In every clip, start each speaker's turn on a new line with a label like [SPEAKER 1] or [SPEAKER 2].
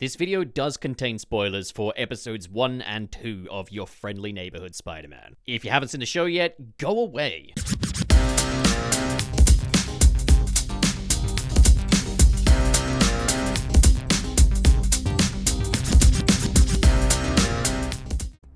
[SPEAKER 1] This video does contain spoilers for episodes 1 and 2 of Your Friendly Neighborhood Spider-Man. If you haven't seen the show yet, go away.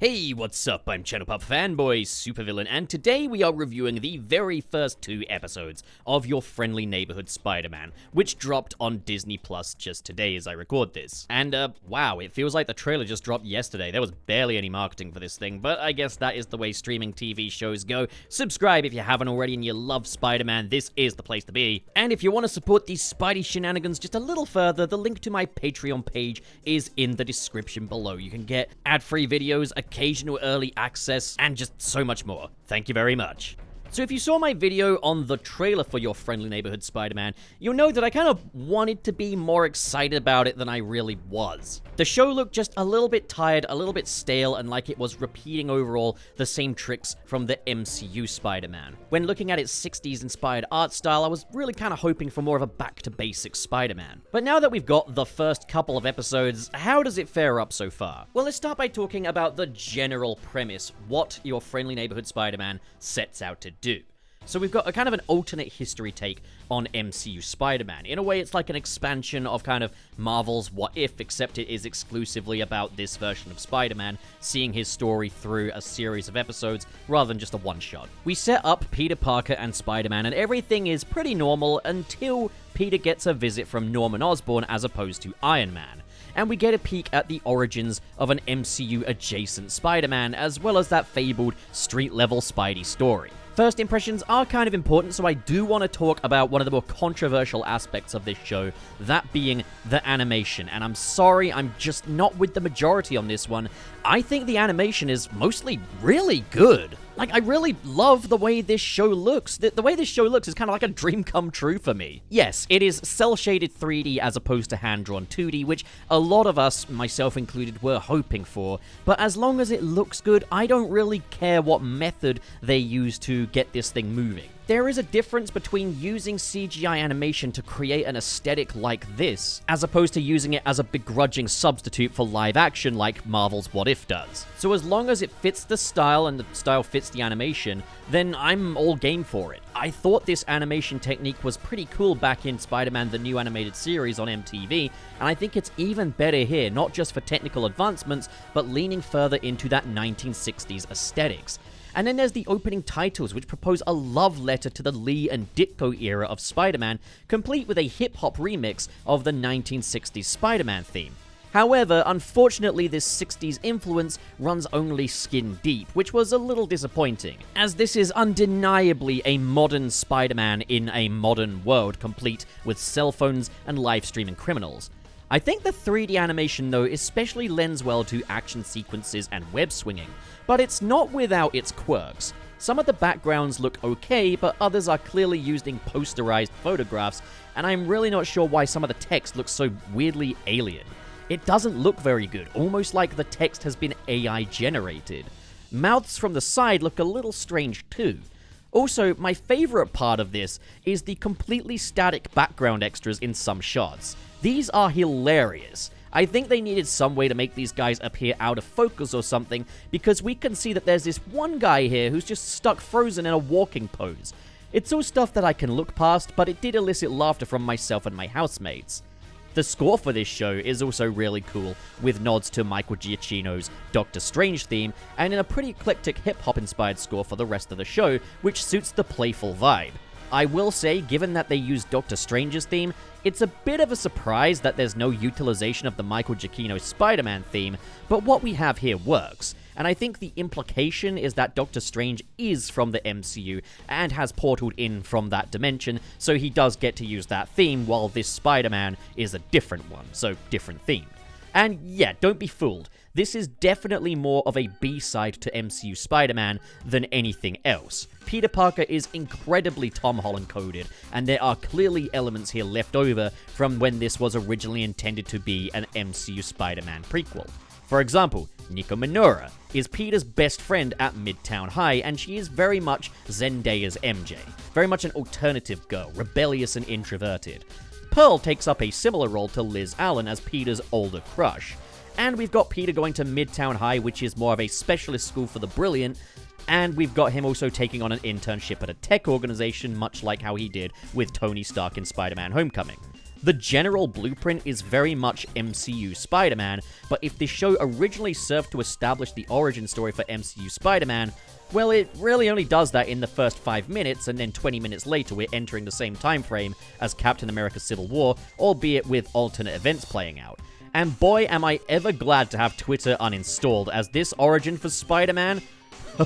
[SPEAKER 1] Hey, what's up? I'm Channel Pop Fanboy Supervillain, and today we are reviewing the very first 2 episodes of Your Friendly Neighborhood Spider-Man, which dropped on Disney Plus just today as I record this. And, wow, it feels like the trailer just dropped yesterday. There was barely any marketing for this thing, but I guess that is the way streaming TV shows go. Subscribe if you haven't already and you love Spider-Man, this is the place to be. And if you want to support these Spidey shenanigans just a little further, the link to my Patreon page is in the description below. You can get ad-free videos, occasional early access, and just so much more. Thank you very much. So if you saw my video on the trailer for Your Friendly Neighborhood Spider-Man, you'll know that I kind of wanted to be more excited about it than I really was. The show looked just a little bit tired, a little bit stale, and like it was repeating overall the same tricks from the MCU Spider-Man. When looking at its 60s-inspired art style, I was really kind of hoping for more of a back-to-basics Spider-Man. But now that we've got the first couple of episodes, how does it fare up so far? Well, let's start by talking about the general premise, what Your Friendly Neighborhood Spider-Man sets out to do. So we've got a kind of an alternate history take on MCU Spider-Man. In a way, it's like an expansion of kind of Marvel's What If, except it is exclusively about this version of Spider-Man, seeing his story through a series of episodes rather than just a one-shot. We set up Peter Parker and Spider-Man, and everything is pretty normal until Peter gets a visit from Norman Osborn as opposed to Iron Man. And we get a peek at the origins of an MCU-adjacent Spider-Man, as well as that fabled street-level Spidey story. First impressions are kind of important, so I do want to talk about one of the more controversial aspects of this show, that being the animation. And I'm sorry, I'm just not with the majority on this one. I think the animation is mostly really good. Like, I really love the way this show looks. The way this show looks is kind of like a dream come true for me. Yes, it is cel-shaded 3D as opposed to hand-drawn 2D, which a lot of us, myself included, were hoping for. But as long as it looks good, I don't really care what method they use to get this thing moving. There is a difference between using CGI animation to create an aesthetic like this, as opposed to using it as a begrudging substitute for live action like Marvel's What If does. So as long as it fits the style and the style fits the animation, then I'm all game for it. I thought this animation technique was pretty cool back in Spider-Man the New Animated Series on MTV, and I think it's even better here, not just for technical advancements, but leaning further into that 1960s aesthetics. And then there's the opening titles, which propose a love letter to the Lee and Ditko era of Spider-Man, complete with a hip-hop remix of the 1960s Spider-Man theme. However, unfortunately, this 60s influence runs only skin deep, which was a little disappointing, as this is undeniably a modern Spider-Man in a modern world, complete with cell phones and live-streaming criminals. I think the 3D animation, though, especially lends well to action sequences and web swinging, but it's not without its quirks. Some of the backgrounds look okay, but others are clearly using posterized photographs, and I'm really not sure why some of the text looks so weirdly alien. It doesn't look very good, almost like the text has been AI generated. Mouths from the side look a little strange too. Also, my favorite part of this is the completely static background extras in some shots. These are hilarious. I think they needed some way to make these guys appear out of focus or something, because we can see that there's this one guy here who's just stuck frozen in a walking pose. It's all stuff that I can look past, but it did elicit laughter from myself and my housemates. The score for this show is also really cool, with nods to Michael Giacchino's Doctor Strange theme, and in a pretty eclectic hip-hop inspired score for the rest of the show, which suits the playful vibe. I will say, given that they used Doctor Strange's theme, it's a bit of a surprise that there's no utilization of the Michael Giacchino Spider-Man theme, but what we have here works. And I think the implication is that Doctor Strange is from the MCU and has portaled in from that dimension, so he does get to use that theme, while this Spider-Man is a different one, so different theme. And yeah, don't be fooled. This is definitely more of a B-side to MCU Spider-Man than anything else. Peter Parker is incredibly Tom Holland coded, and there are clearly elements here left over from when this was originally intended to be an MCU Spider-Man prequel. For example, Nico Minoura is Peter's best friend at Midtown High, and she is very much Zendaya's MJ. Very much an alternative girl, rebellious and introverted. Pearl takes up a similar role to Liz Allen as Peter's older crush. And we've got Peter going to Midtown High, which is more of a specialist school for the brilliant, and we've got him also taking on an internship at a tech organization, much like how he did with Tony Stark in Spider-Man Homecoming. The general blueprint is very much MCU Spider-Man, but if this show originally served to establish the origin story for MCU Spider-Man, well, it really only does that in the first 5 minutes, and then 20 minutes later we're entering the same time frame as Captain America Civil War, albeit with alternate events playing out. And boy, am I ever glad to have Twitter uninstalled, as this origin for Spider-Man,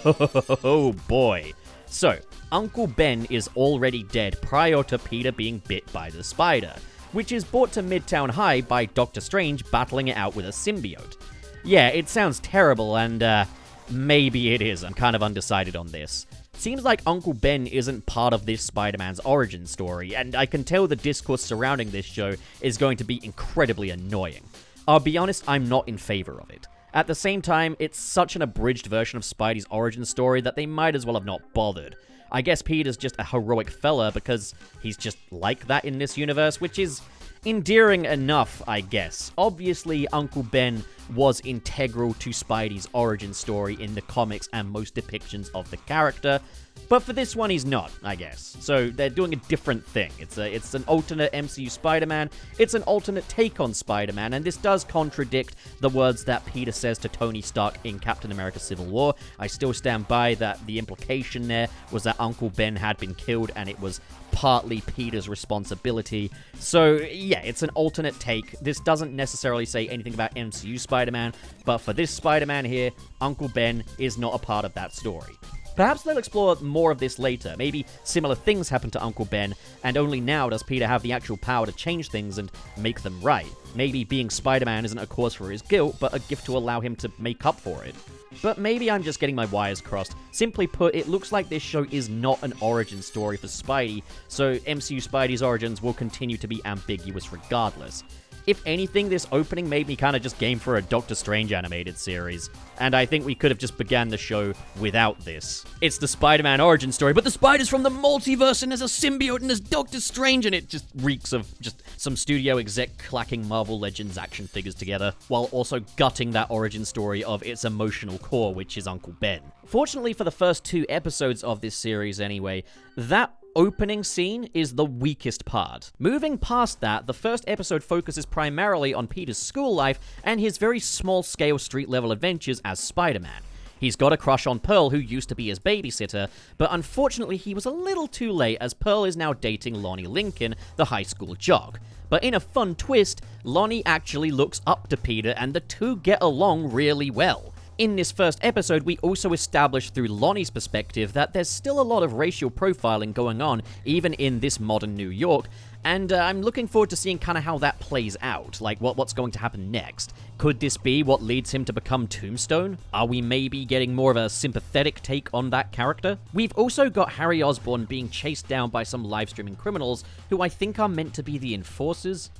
[SPEAKER 1] oh boy. So, Uncle Ben is already dead prior to Peter being bit by the spider, which is brought to Midtown High by Doctor Strange battling it out with a symbiote. Yeah, it sounds terrible, and maybe it is. I'm kind of undecided on this. Seems like Uncle Ben isn't part of this Spider-Man's origin story, and I can tell the discourse surrounding this show is going to be incredibly annoying. I'll be honest, I'm not in favor of it. At the same time, it's such an abridged version of Spidey's origin story that they might as well have not bothered. I guess Peter's just a heroic fella because he's just like that in this universe, which is endearing enough, I guess. Obviously, Uncle Ben was integral to Spidey's origin story in the comics and most depictions of the character, but for this one he's not, I guess. So they're doing a different thing. It's an alternate MCU Spider-Man, it's an alternate take on Spider-Man, and this does contradict the words that Peter says to Tony Stark in Captain America Civil War. I still stand by that the implication there was that Uncle Ben had been killed and it was partly Peter's responsibility. So yeah, it's an alternate take. This doesn't necessarily say anything about MCU Spider-Man, but for this Spider-Man here, Uncle Ben is not a part of that story. Perhaps they'll explore more of this later. Maybe similar things happen to Uncle Ben, and only now does Peter have the actual power to change things and make them right. Maybe being Spider-Man isn't a cause for his guilt, but a gift to allow him to make up for it. But maybe I'm just getting my wires crossed. Simply put, it looks like this show is not an origin story for Spidey, so MCU Spidey's origins will continue to be ambiguous regardless. If anything, this opening made me kind of just game for a Doctor Strange animated series, and I think we could have just began the show without this. It's the Spider-Man origin story, but the spider's from the multiverse, and there's a symbiote, and there's Doctor Strange, and it just reeks of just some studio exec clacking Marvel Legends action figures together, while also gutting that origin story of its emotional core, which is Uncle Ben. Fortunately for the first 2 episodes of this series anyway, that opening scene is the weakest part. Moving past that, the first episode focuses primarily on Peter's school life and his very small-scale street-level adventures as Spider-Man. He's got a crush on Pearl, who used to be his babysitter, but unfortunately he was a little too late as Pearl is now dating Lonnie Lincoln, the high school jock. But in a fun twist, Lonnie actually looks up to Peter and the two get along really well. In this first episode, we also established through Lonnie's perspective that there's still a lot of racial profiling going on, even in this modern New York, and I'm looking forward to seeing kind of how that plays out, like what's going to happen next. Could this be what leads him to become Tombstone? Are we maybe getting more of a sympathetic take on that character? We've also got Harry Osborn being chased down by some live-streaming criminals who I think are meant to be the enforcers?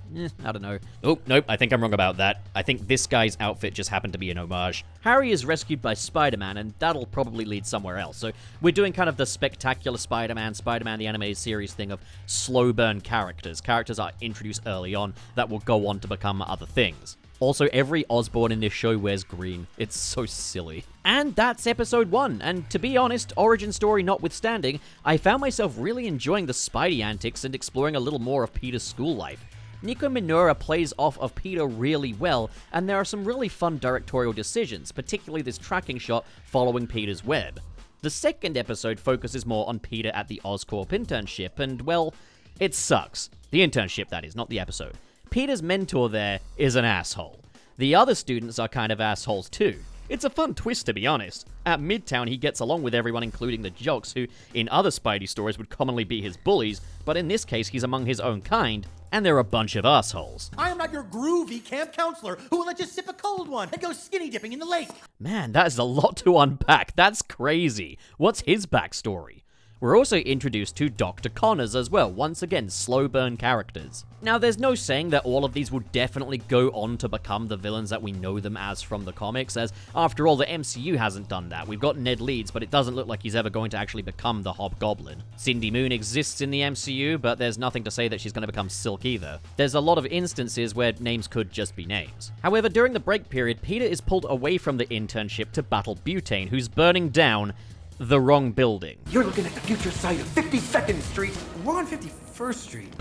[SPEAKER 1] I don't know. Oh, nope, I think I'm wrong about that. I think this guy's outfit just happened to be an homage. Harry is rescued by Spider-Man, and that'll probably lead somewhere else. So we're doing kind of the spectacular Spider-Man the animated series thing of slow burn characters. Characters are introduced early on that will go on to become other things. Also, every Osborn in this show wears green. It's so silly. And that's episode 1, and to be honest, origin story notwithstanding, I found myself really enjoying the Spidey antics and exploring a little more of Peter's school life. Nico Minora plays off of Peter really well, and there are some really fun directorial decisions, particularly this tracking shot following Peter's web. The second episode focuses more on Peter at the Oscorp internship, and well, it sucks. The internship, that is, not the episode. Peter's mentor there is an asshole. The other students are kind of assholes too. It's a fun twist, to be honest. At Midtown, he gets along with everyone, including the jocks, who in other Spidey stories would commonly be his bullies, but in this case, he's among his own kind, and they're a bunch of assholes.
[SPEAKER 2] I am not your groovy camp counselor who will let you sip a cold one and go skinny dipping in the lake.
[SPEAKER 1] Man, that is a lot to unpack. That's crazy. What's his backstory? We're also introduced to Dr. Connors as well, once again, slow burn characters. Now, there's no saying that all of these will definitely go on to become the villains that we know them as from the comics, as after all, the MCU hasn't done that. We've got Ned Leeds, but it doesn't look like he's ever going to actually become the Hobgoblin. Cindy Moon exists in the MCU, but there's nothing to say that she's going to become Silk either. There's a lot of instances where names could just be names. However, during the break period, Peter is pulled away from the internship to battle Butane, who's burning down the wrong building.
[SPEAKER 3] You're looking at the future site of 52nd Street. We're on 51st Street.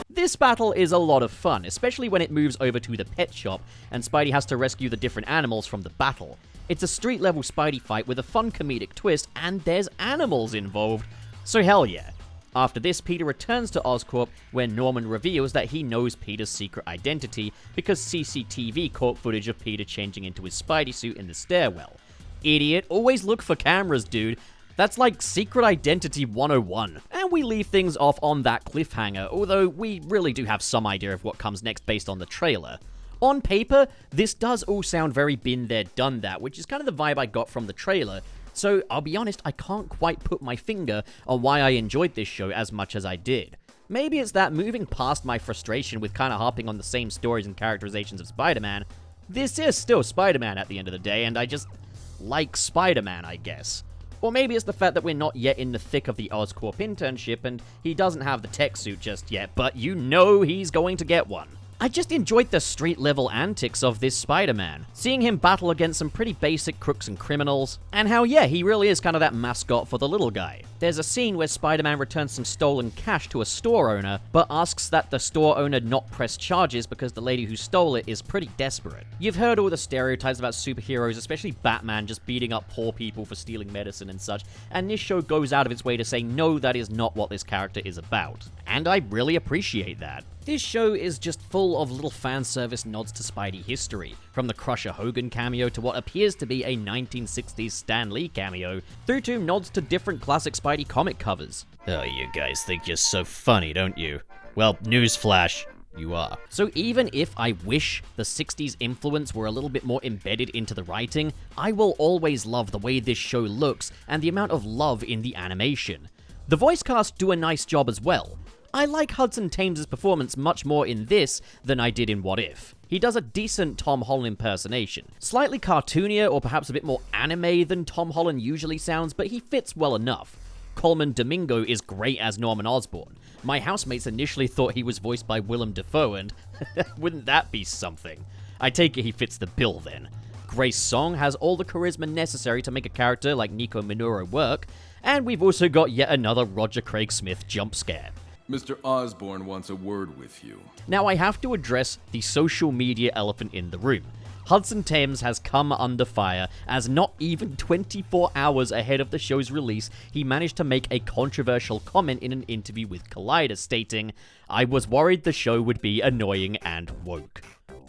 [SPEAKER 1] This battle is a lot of fun, especially when it moves over to the pet shop and Spidey has to rescue the different animals from the battle. It's a street-level Spidey fight with a fun comedic twist, and there's animals involved, so hell yeah. After this, Peter returns to Oscorp, where Norman reveals that he knows Peter's secret identity because CCTV caught footage of Peter changing into his Spidey suit in the stairwell. Idiot, always look for cameras, dude. That's like Secret Identity 101. And we leave things off on that cliffhanger, although we really do have some idea of what comes next based on the trailer. On paper, this does all sound very been there, done that, which is kind of the vibe I got from the trailer, so I'll be honest, I can't quite put my finger on why I enjoyed this show as much as I did. Maybe it's that moving past my frustration with kind of harping on the same stories and characterizations of Spider-Man, this is still Spider-Man at the end of the day, and I just like Spider-Man, I guess. Or maybe it's the fact that we're not yet in the thick of the Oscorp internship and he doesn't have the tech suit just yet, but you know he's going to get one. I just enjoyed the street-level antics of this Spider-Man, seeing him battle against some pretty basic crooks and criminals, and how, yeah, he really is kind of that mascot for the little guy. There's a scene where Spider-Man returns some stolen cash to a store owner, but asks that the store owner not press charges because the lady who stole it is pretty desperate. You've heard all the stereotypes about superheroes, especially Batman just beating up poor people for stealing medicine and such, and this show goes out of its way to say, no, that is not what this character is about. And I really appreciate that. This show is just full of little fan service nods to Spidey history, from the Crusher Hogan cameo to what appears to be a 1960s Stan Lee cameo, through to nods to different classic Spidey comic covers. Oh, you guys think you're so funny, don't you? Well, newsflash, you are. So even if I wish the 60s influence were a little bit more embedded into the writing, I will always love the way this show looks and the amount of love in the animation. The voice cast do a nice job as well. I like Hudson Thames' performance much more in this than I did in What If. He does a decent Tom Holland impersonation. Slightly cartoonier or perhaps a bit more anime than Tom Holland usually sounds, but he fits well enough. Coleman Domingo is great as Norman Osborn. My housemates initially thought he was voiced by Willem Dafoe, and wouldn't that be something? I take it he fits the bill then. Grace Song has all the charisma necessary to make a character like Nico Minoru work, and we've also got yet another Roger Craig Smith jump scare.
[SPEAKER 4] Mr. Osborn wants a word with you.
[SPEAKER 1] Now I have to address the social media elephant in the room. Hudson Thames has come under fire, as not even 24 hours ahead of the show's release, he managed to make a controversial comment in an interview with Collider stating, "I was worried the show would be annoying and woke."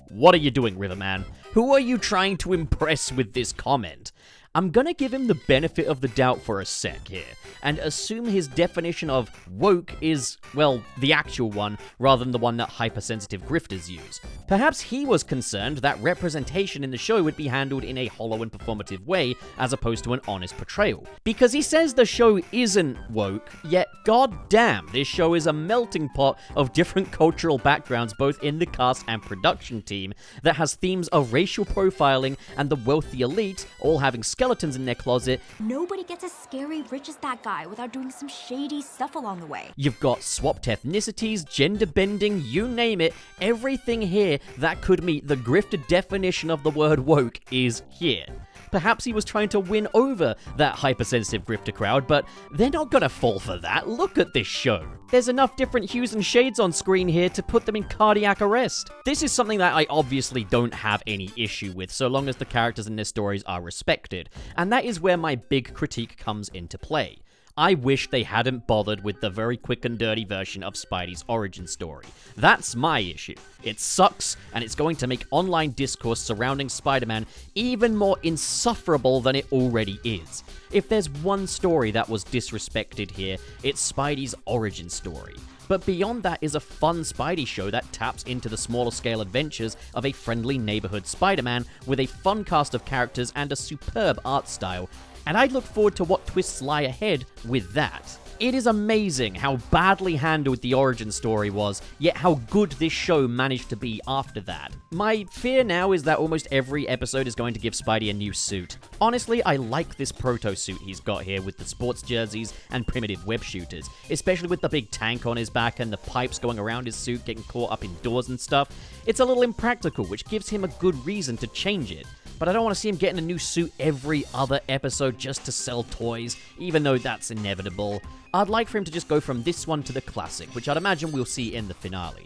[SPEAKER 1] What are you doing, Riverman? Who are you trying to impress with this comment? I'm gonna give him the benefit of the doubt for a sec here, and assume his definition of woke is, well, the actual one, rather than the one that hypersensitive grifters use. Perhaps he was concerned that representation in the show would be handled in a hollow and performative way, as opposed to an honest portrayal. Because he says the show isn't woke, yet goddamn, this show is a melting pot of different cultural backgrounds both in the cast and production team, that has themes of racial profiling and the wealthy elite, all having skeletons in their closet.
[SPEAKER 5] Nobody gets as scary rich as that guy without doing some shady stuff along the way.
[SPEAKER 1] You've got swapped ethnicities, gender bending, you name it, everything here that could meet the grifted definition of the word woke is here. Perhaps he was trying to win over that hypersensitive grifter crowd, but they're not gonna fall for that. Look at this show. There's enough different hues and shades on screen here to put them in cardiac arrest. This is something that I obviously don't have any issue with, so long as the characters in their stories are respected, and that is where my big critique comes into play. I wish they hadn't bothered with the very quick and dirty version of Spidey's origin story. That's my issue. It sucks, and it's going to make online discourse surrounding Spider-Man even more insufferable than it already is. If there's one story that was disrespected here, it's Spidey's origin story. But beyond that is a fun Spidey show that taps into the smaller scale adventures of a friendly neighborhood Spider-Man with a fun cast of characters and a superb art style. and I look forward to what twists lie ahead with that. It is amazing how badly handled the origin story was, yet how good this show managed to be after that. My fear now is that almost every episode is going to give Spidey a new suit. Honestly, I like this proto-suit he's got here with the sports jerseys and primitive web shooters, especially with the big tank on his back and the pipes going around his suit getting caught up in doors and stuff. It's a little impractical, which gives him a good reason to change it. But I don't want to see him getting a new suit every other episode just to sell toys, even though that's inevitable. I'd like for him to just go from this one to the classic, which I'd imagine we'll see in the finale.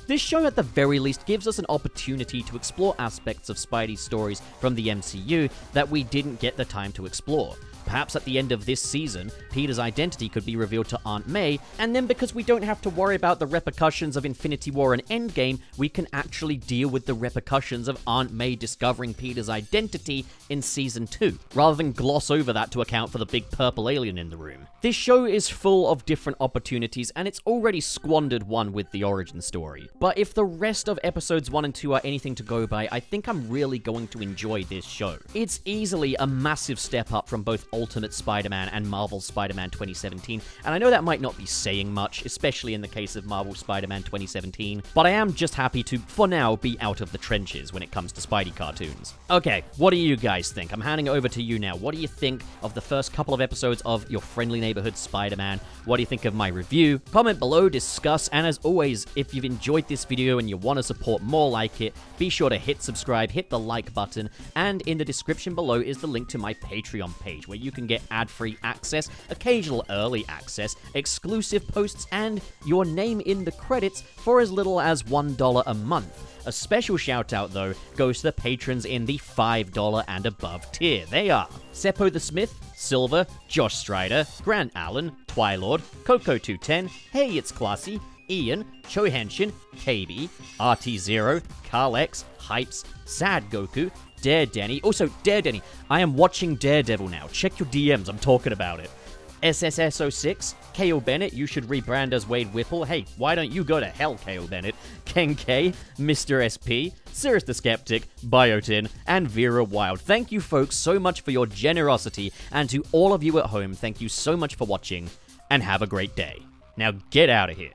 [SPEAKER 1] This show at the very least gives us an opportunity to explore aspects of Spidey's stories from the MCU that we didn't get the time to explore. Perhaps at the end of this season, Peter's identity could be revealed to Aunt May, and then because we don't have to worry about the repercussions of Infinity War and Endgame, we can actually deal with the repercussions of Aunt May discovering Peter's identity in Season 2, rather than gloss over that to account for the big purple alien in the room. This show is full of different opportunities, and it's already squandered one with the origin story. But if the rest of episodes 1 and 2 are anything to go by, I think I'm really going to enjoy this show. It's easily a massive step up from both Ultimate Spider-Man and Marvel's Spider-Man 2017, and I know that might not be saying much, especially in the case of Marvel Spider-Man 2017, but I am just happy to, for now, be out of the trenches when it comes to Spidey cartoons. Okay, what do you guys think? I'm handing it over to you now. What do you think of the first couple of episodes of your friendly neighborhood Spider-Man? What do you think of my review? Comment below, discuss, and as always, if you've enjoyed this video and you want to support more like it, be sure to hit subscribe, hit the like button, and in the description below is the link to my Patreon page, where you can get ad-free access, occasional early access, exclusive posts, and your name in the credits for as little as $1 a month. A special shout out, though, goes to the patrons in the $5 and above tier. They are Seppo the Smith, Silver, Josh Strider, Grant Allen, Twilord, Coco210, Hey It's Classy, Ian, Cho Henshin, KB, RT0, Carl X, Hypes, Sad Goku, Dare Denny. Also, Dare Denny, I am watching Daredevil now. Check your DMs, I'm talking about it. SSS06, Kale Bennett, you should rebrand as Wade Whipple. Hey, why don't you go to hell, Kale Bennett? Ken K, Mr. SP, Cirrus the Skeptic, Biotin, and Vera Wild. Thank you folks so much for your generosity, and to all of you at home, thank you so much for watching, and have a great day. Now get out of here.